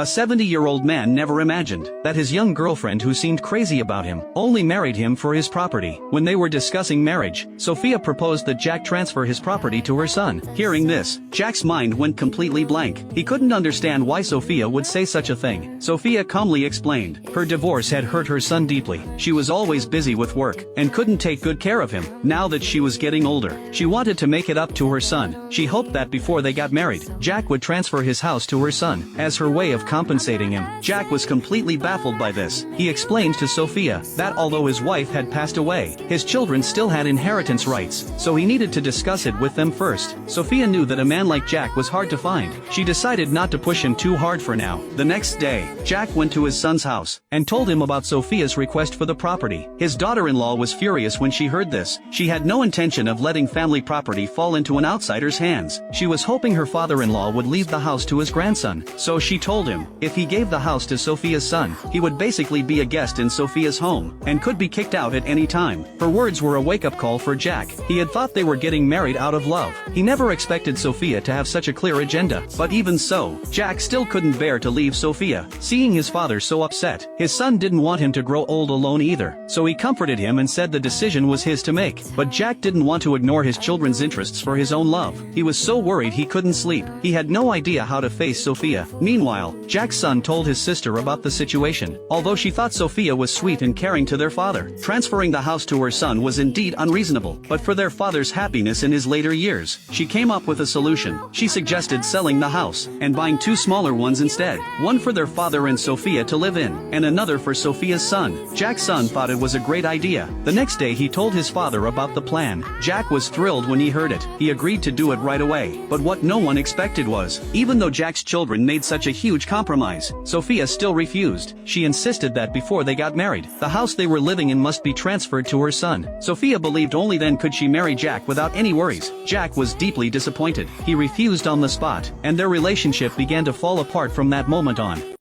A 70-year-old man never imagined that his young girlfriend, who seemed crazy about him, only married him for his property. When they were discussing marriage, Sophia proposed that Jack transfer his property to her son. Hearing this, Jack's mind went completely blank. He couldn't understand why Sophia would say such a thing. Sophia calmly explained. Her divorce had hurt her son deeply. She was always busy with work and couldn't take good care of him. Now that she was getting older, she wanted to make it up to her son. She hoped that before they got married, Jack would transfer his house to her son as her way of compensating him. Jack was completely baffled by this. He explained to Sophia that although his wife had passed away, his children still had inheritance rights, so he needed to discuss it with them first. Sophia knew that a man like Jack was hard to find. She decided not to push him too hard for now. The next day, Jack went to his son's house and told him about Sophia's request for the property. His daughter-in-law was furious when she heard this. She had no intention of letting family property fall into an outsider's hands. She was hoping her father-in-law would leave the house to his grandson, so she told him if he gave the house to Sophia's son, he would basically be a guest in Sophia's home and could be kicked out at any time. Her words were a wake-up call for Jack. He had thought they were getting married out of love. He never expected Sophia to have such a clear agenda, but even so, Jack still couldn't bear to leave Sophia. Seeing his father so upset, his son didn't want him to grow old alone either, so he comforted him and said the decision was his to make. But Jack didn't want to ignore his children's interests for his own love. He was so worried he couldn't sleep. He had no idea how to face Sophia. Meanwhile, Jack's son told his sister about the situation. Although she thought Sophia was sweet and caring to their father, transferring the house to her son was indeed unreasonable. But for their father's happiness in his later years, she came up with a solution. She suggested selling the house and buying two smaller ones instead, one for their father and Sophia to live in, and another for Sophia's son. Jack's son thought it was a great idea. The next day he told his father about the plan. Jack was thrilled when he heard it. He agreed to do it right away. But what no one expected was, even though Jack's children made such a huge compromise, Sophia still refused. She insisted that before they got married, the house they were living in must be transferred to her son. Sophia believed only then could she marry Jack without any worries. Jack was deeply disappointed. He refused on the spot, and their relationship began to fall apart from that moment on.